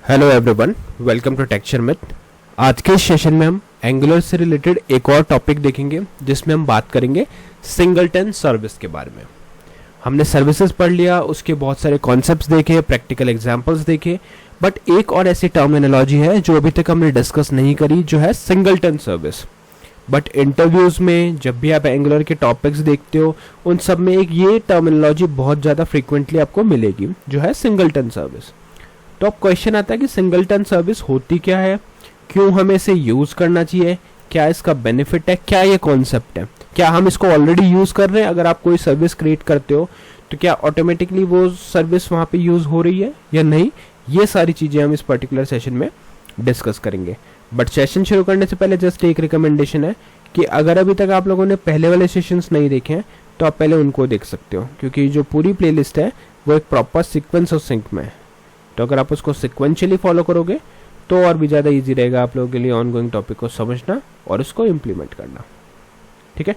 Hello everyone, welcome to Texture Myth. आज के इस सेशन में हम एंगुलर से रिलेटेड एक और टॉपिक देखेंगे जिसमें हम बात करेंगे सिंगलटन सर्विस के बारे में। हमने सर्विसेज पढ़ लिया, उसके बहुत सारे कॉन्सेप्ट्स देखे, प्रैक्टिकल एग्जांपल्स देखे, बट एक और ऐसी टर्मिनोलॉजी है जो अभी तक हमने डिस्कस नहीं करी, जो है सिंगलटन सर्विस। बट इंटरव्यूज में जब भी आप एंगुलर के टॉपिक्स देखते हो, उन सब में एक ये टर्मिनोलॉजी बहुत ज़्यादा फ्रीक्वेंटली आपको मिलेगी, जो है सिंगलटन सर्विस। तो अब क्वेश्चन आता है कि सिंगलटन सर्विस होती क्या है, क्यों हमें इसे यूज करना चाहिए, क्या इसका बेनिफिट है, क्या ये कॉन्सेप्ट है, क्या हम इसको ऑलरेडी यूज कर रहे हैं। अगर आप कोई सर्विस क्रिएट करते हो तो क्या ऑटोमेटिकली वो सर्विस वहां पे यूज हो रही है या नहीं, ये सारी चीजें हम इस पर्टिकुलर सेशन में डिस्कस करेंगे। बट सेशन शुरू करने से पहले जस्ट एक रिकमेंडेशन है कि अगर अभी तक आप लोगों ने पहले वाले सेशंस नहीं देखे हैं तो आप पहले उनको देख सकते हो, क्योंकि जो पूरी प्लेलिस्ट है वो एक प्रॉपर सीक्वेंस और सिंक में है। तो अगर आप उसको सिक्वेंशियली फॉलो करोगे तो और भी ज़्यादा इजी रहेगा आप लोगों के लिए ऑनगोइंग टॉपिक को समझना और उसको इम्प्लीमेंट करना, ठीक है।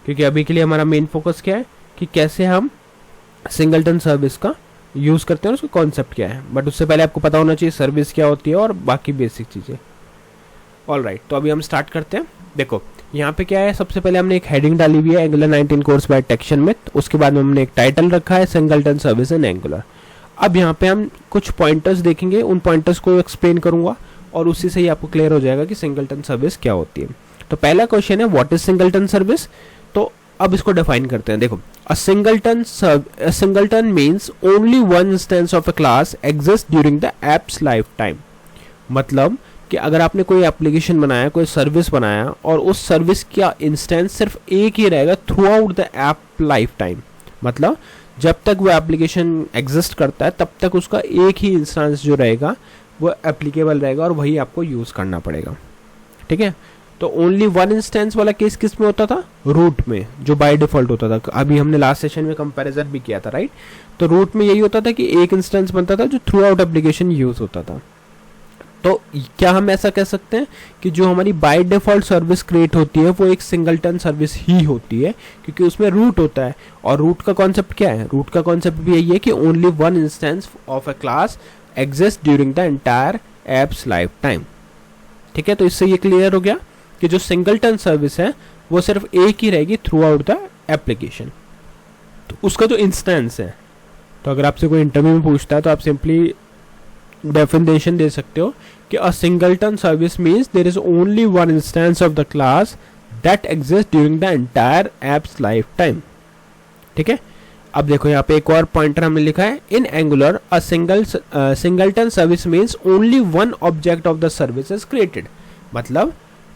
क्योंकि अभी के लिए हमारा मेन फोकस क्या है कि कैसे हम सिंगलटन सर्विस का यूज़ करते हैं और उसका कॉन्सेप्ट क्या है। बट उससे पहले आपको पता होना चाहिए सर्विस क्या होती है और बाकी बेसिक चीज़ें। ऑलराइट, तो अभी हम स्टार्ट करते हैं। देखो यहाँ पे क्या है, सबसे पहले हमने एक हेडिंग डाली हुई है, Angular 19 course by Texture Myth. उसके बाद में हमने एक टाइटल रखा है, सिंगलटन सर्विस इन एंगुलर। अब यहाँ पे हम कुछ पॉइंटर्स देखेंगे, उन पॉइंटर्स को एक्सप्लेन करूंगा और उसी से ही आपको क्लियर हो जाएगा कि सिंगलटन सर्विस क्या होती है। तो पहला क्वेश्चन है, व्हाट इज सिंगलटन सर्विस। तो अब इसको डिफाइन करते हैं। देखो, a singleton means only one instance of a class exist during the app's lifetime. मतलब कि अगर आपने कोई एप्लीकेशन बनाया, कोई सर्विस बनाया और उस सर्विस का इंस्टेंस सिर्फ एक ही रहेगा through out the app life time. मतलब जब तक वो एप्लीकेशन एग्जिस्ट करता है तब तक उसका एक ही इंस्टेंस जो रहेगा वो एप्लीकेबल रहेगा और वही आपको यूज करना पड़ेगा, ठीक है। तो ओनली वन इंस्टेंस वाला केस किस में होता था, रूट में, जो बाय डिफॉल्ट होता था। अभी हमने लास्ट सेशन में कंपैरिजन भी किया था, राइट। तो रूट में यही होता था कि एक इंस्टेंस बनता था जो थ्रू आउट एप्लीकेशन यूज होता था। तो क्या हम ऐसा कह सकते हैं कि जो हमारी बाय डिफॉल्ट सर्विस क्रिएट होती है वो एक सिंगलटन सर्विस ही होती है, क्योंकि उसमें रूट होता है। और रूट का कॉन्सेप्ट क्या है, रूट का कॉन्सेप्ट भी यही है कि only one instance of a class exist during the entire app's lifetime, ठीक है। तो इससे ये क्लियर हो गया कि जो सिंगलटन सर्विस है वो सिर्फ एक ही रहेगी थ्रू आउट द एप्लीकेशन। तो उसका जो इंस्टेंस है, तो अगर आपसे कोई इंटरव्यू में पूछता है तो आप सिंपली डेफिनेशन दे सकते हो कि a singleton service means there is only one instance of the class that exist during the entire app's lifetime, ठीक है। अब देखो यहाँ पे एक और पॉइंटर हमने लिखा है, in Angular a singleton service means only one object of the service is created. मतलब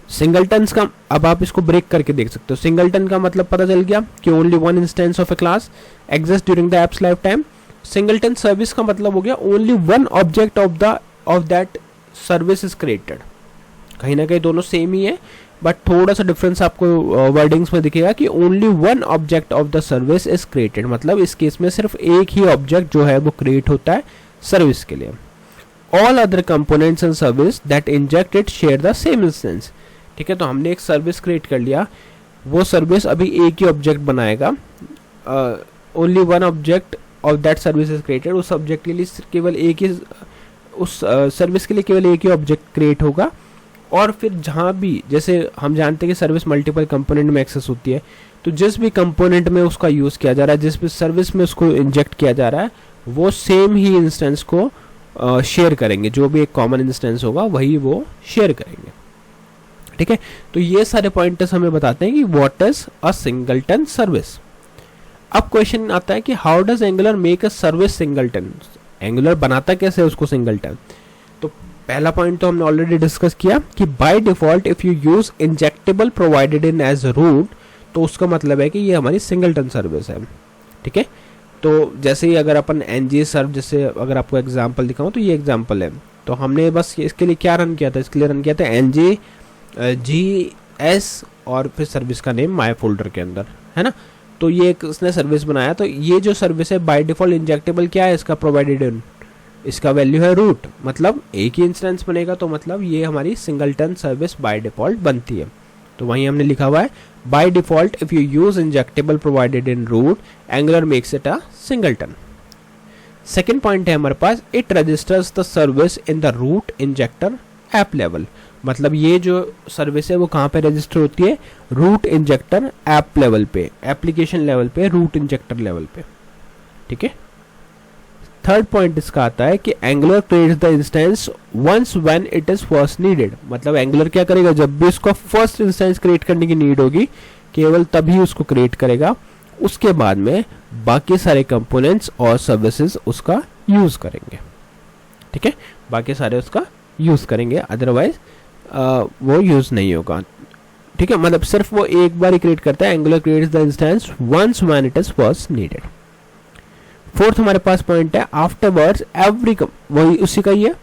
सिंगलटन्स का, अब आप इसको ब्रेक करके देख सकते हो। सिंगलटन का मतलब पता चल गया कि only one instance of a class exist during the app's life time. Singleton service का मतलब हो गया only one object of that service is created. कहीं ना कहीं दोनों सेम ही है, बट थोड़ा सा डिफरेंस आपको वर्डिंग्स में दिखेगा कि only one object of the service is created. मतलब इस केस में सिर्फ एक ही ऑब्जेक्ट जो है वो क्रिएट होता है सर्विस के लिए। All other components in service that inject it share the same instance, ठीक है। तो हमने एक सर्विस क्रिएट कर लिया, वो सर्विस अभी एक ही ऑब्जेक्ट बनाएगा, only one object of that service is created. उस ऑब्जेक्ट के लिए केवल एक ही, उस सर्विस के लिए केवल एक ही ऑब्जेक्ट क्रिएट होगा। और फिर जहाँ भी, जैसे हम जानते हैं कि सर्विस मल्टीपल कंपोनेंट में एक्सेस होती है, तो जिस भी कंपोनेंट में उसका यूज़ किया जा रहा है, जिस भी सर्विस में उसको इंजेक्ट किया जा रहा है, वो सेम ही इंस्टेंस को शेयर करेंगे। जो भी एक कॉमन इंस्टेंस होगा वही वो शेयर करेंगे, ठीक है। तो ये सारे पॉइंटर्स हमें बताते हैं कि what is a singleton service. अब क्वेश्चन आता है कि how does Angular make a service singleton. Angular बनाता कैसे उसको सिंगलटन। तो पहला पॉइंट तो हमने ऑलरेडी डिस्कस किया कि by default if you use injectable provided in as root, तो उसका मतलब है कि ये हमारी सिंगलटन सर्विस है, ठीक है। तो जैसे ही अगर अपन एनजी सर्व, जैसे अगर आपको एग्जांपल दिखाऊं तो ये एग्जांपल है। तो हमने बस इसके लिए क्या रन किया था, इसके लिए रन किया था एनजी GS और फिर सर्विस का नेम माय फोल्डर के अंदर, है ना। तो ये एक उसने सर्विस बनाया। तो ये जो सर्विस है बाय डिफॉल्ट इंजेक्टेबल क्या है इसका, प्रोवाइडेड इन, इसका वैल्यू है रूट। मतलब एक ही इंस्टेंस बनेगा, तो मतलब ये हमारी सिंगलटन सर्विस बाय डिफॉल्ट बनती है। तो वहीं हमने लिखा हुआ है by default if you use injectable provided in root, Angular makes it a singleton. Second point है हमारे पास, it registers the service in the root injector app level. मतलब ये जो सर्विस है वो कहाँ पे रजिस्टर होती है, रूट इंजेक्टर ऐप लेवल पे, एप्लीकेशन लेवल पे, रूट इंजेक्टर लेवल पे। ठीक है। थर्ड पॉइंट इसका आता है कि Angular creates the instance once when it is first needed. मतलब एंगुलर क्या करेगा, जब भी उसको फर्स्ट इंस्टेंस क्रिएट करने की नीड होगी केवल तभी उसको क्रिएट करेगा, उसके बाद में बाकी सारे कंपोनेंट्स और सर्विसेज उसका यूज करेंगे। ठीक है, बाकी सारे उसका यूज करेंगे, अदरवाइज वो यूज नहीं होगा। ठीक है, मतलब सिर्फ वो एक बार ही क्रिएट करता है। Angular creates the instance once when it is first needed. Fourth हमारे पास पॉइंट है, आफ्टरवर्ड्स एवरी, वही उसी का ही है,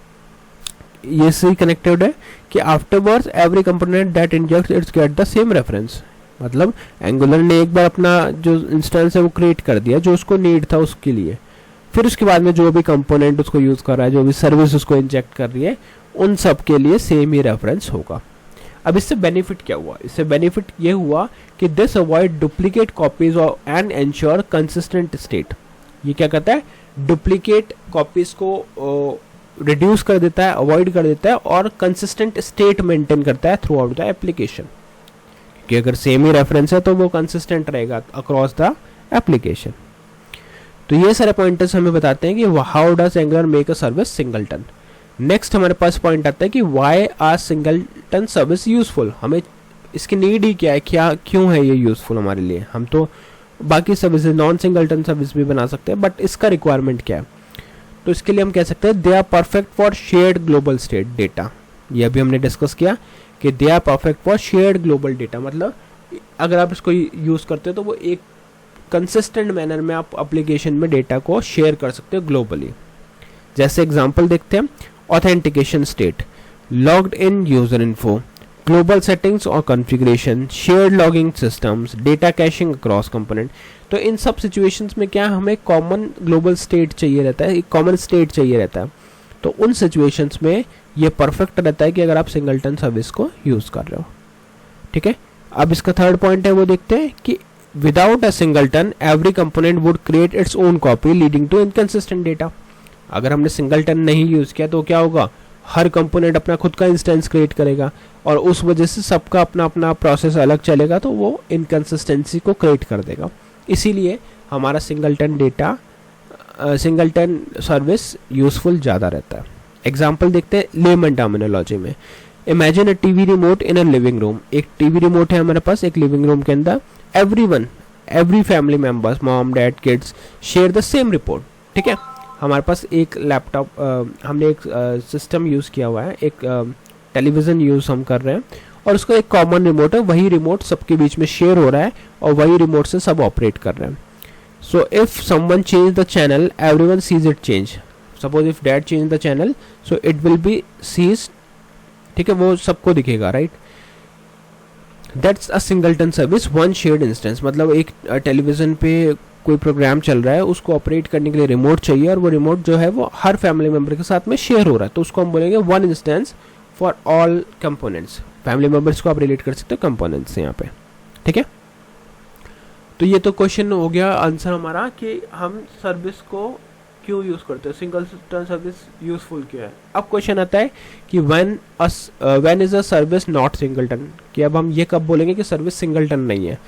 ये से कनेक्टेड है कि afterwards every component that injects it's get the same reference. मतलब एंगुलर ने एक बार अपना जो इंस्टेंस है वो क्रिएट कर दिया जो उसको नीड था उसके लिए, फिर उसके बाद में जो भी कंपोनेंट उसको यूज कर रहा है, जो भी सर्विस उसको इंजेक्ट कर रही है, उन सब के लिए सेम ही रेफरेंस होगा। अब इससे बेनिफिट क्या हुआ, इससे बेनिफिट ये हुआ कि this avoid duplicate copies and ensure consistent state. ये क्या करता है, डुप्लीकेट कॉपीज को रिड्यूस कर देता है, अवॉइड कर देता है और कंसिस्टेंट स्टेट मेंटेन करता है थ्रू आउट द एप्लीकेशन। कि अगर सेम ही रेफरेंस है तो वो कंसिस्टेंट रहेगा अक्रॉस द एप्लीकेशन। तो ये सारे पॉइंटर्स हमें बताते हैं कि how does Angular make a service singleton. Next हमारे पास पॉइंट आता है कि why are singleton service useful. हमें इसकी नीड ही क्या है, क्या क्यों है ये यूजफुल हमारे लिए। हम तो बाकी सर्विस नॉन सिंगलटन सर्विस भी बना सकते हैं, बट इसका रिक्वायरमेंट क्या है, तो इसके लिए हम कह सकते हैं they are perfect for shared global state data. ये अभी हमने डिस्कस किया कि they are perfect for shared global data. मतलब अगर आप इसको यूज करते हो तो वो एक कंसिस्टेंट मैनर में आप एप्लीकेशन में डेटा को शेयर कर सकते हो ग्लोबली। जैसे एग्जांपल देखते हैं, authentication state, logged in user info, global settings और configuration, shared logging systems, data caching across component. तो इन सब सिचुएशंस में क्या हमें कॉमन ग्लोबल स्टेट चाहिए रहता है, एक कॉमन स्टेट चाहिए रहता है। तो उन सिचुएशंस में ये परफेक्ट रहता है कि अगर आप सिंगलटन सर्विस को यूज कर रहे हो। ठीक है, अब इसका थर्ड पॉइंट है वो देखते हैं कि without a singleton every component would create its own copy leading to inconsistent data. अगर हमने सिंगलटन नहीं यूज किया तो क्या होगा, हर कंपोनेंट अपना खुद का इंस्टेंस क्रिएट करेगा और उस वजह से सबका अपना अपना प्रोसेस अलग चलेगा, तो वो इनकंसिस्टेंसी को क्रिएट कर देगा। इसीलिए हमारा सिंगलटन सर्विस यूजफुल ज़्यादा रहता है। एग्जाम्पल देखते हैं लेमन टर्मिनोलॉजी में। Imagine a TV remote in a living room. एक टीवी रिमोट है हमारे पास एक लिविंग रूम के अंदर। Every family members, mom dad kids share the same report. ठीक है, हमारे पास एक लैपटॉप, हमने एक सिस्टम यूज़ किया हुआ है, एक टेलीविज़न यूज़ हम कर रहे हैं और उसका एक कॉमन रिमोट है। वही रिमोट सबके बीच में शेयर हो रहा है और वही रिमोट से सब ऑपरेट कर रहे हैं। So if someone change the channel everyone sees it change. Suppose if dad change the channel so it will be sees. ठीक है, वो सबको दिखेगा, right. That's a singleton service one shared instance. मतलब एक टेलीविज़न पे कोई प्रोग्राम चल रहा है, उसको ऑपरेट करने के लिए रिमोट चाहिए और वो रिमोट जो है वो हर फैमिली मेम्बर के साथ में शेयर हो रहा है, तो उसको हम बोलेंगे one instance for all components. Family members को आप रिलेट कर सकते हो कंपोनेंट्स से यहाँ पे। ठीक है, तो ये तो क्वेश्चन हो गया आंसर हमारा कि हम सर्विस को क्यों यूज़ करते हैं, सिंगलटन सर्विस यूजफुल क्यों है। अब क्वेश्चन आता है कि when is a service not singleton, कि अब हम ये कब बोलेंगे कि सर्विस सिंगलटन नहीं है।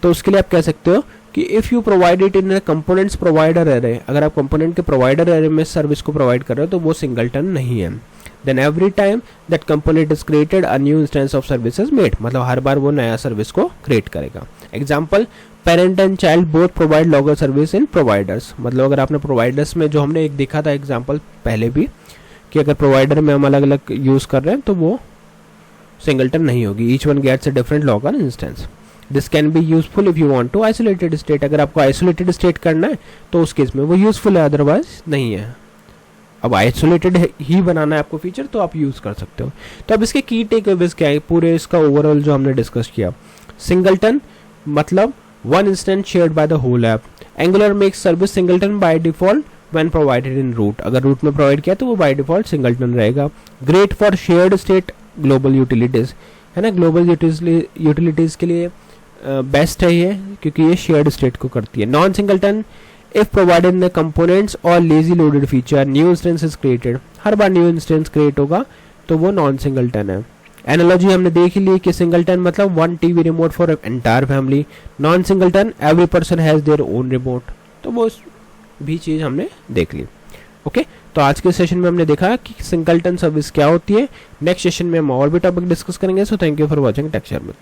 तो उसके लिए आप कह सकते हो कि if you provide it in components provider array, अगर आप कंपोनेंट के प्रोवाइडर एरे में सर्विस को प्रोवाइड कर रहे हो तो वो सिंगलटन नहीं है। Then every time that component is created a new instance of service is made. मतलब हर बार वो नया सर्विस को क्रिएट करेगा। Example, parent and child both provide logger service in providers. मतलब अगर आपने प्रोवाइडर्स में जो हमने एक देखा था एग्जाम्पल पहले भी कि अगर प्रोवाइडर में हम अलग अलग यूज़ कर रहे हैं तो वो सिंगलटन नहीं होगी। Each one gets a different logger instance. This can be useful if you want to isolated state. अगर आपको आइसोलेटेड स्टेट करना है तो उस केस में वो यूजफुल है, अदरवाइज नहीं है। अब आइसोलेटेड ही बनाना है आपको फीचर तो आप यूज़ कर सकते हो। तो अब इसके की टेकअवेज क्या है, पूरे इसका ओवरऑल जो हमने डिस्कस किया। सिंगलटन मतलब one instance shared by the whole app. Angular makes service singleton by default when provided in root. अगर रूट में प्रोवाइड किया तो वो बाय डिफॉल्ट सिंगलटन रहेगा। Great for shared state global utilities, है ना। ग्लोबल यूटिलिटीज के लिए बेस्ट है ये, क्योंकि ये शेयर्ड स्टेट को करती है। Non singleton if provided the components और lazy loaded feature new instance is created, हर बार न्यू इंस्टेंस क्रिएट होगा तो वो नॉन सिंगलटन है। एनालॉजी हमने देख ली कि सिंगलटन मतलब one TV remote for entire family, non singleton every person has their own remote, तो वो भी चीज़ हमने देख ली। ओके, तो आज के सेशन में हमने देखा कि सिंगलटन सर्विस क्या होती है। नेक्स्ट सेशन में हम और भी टॉपिक डिस्कस करेंगे। So thank you for watching Tech Share में।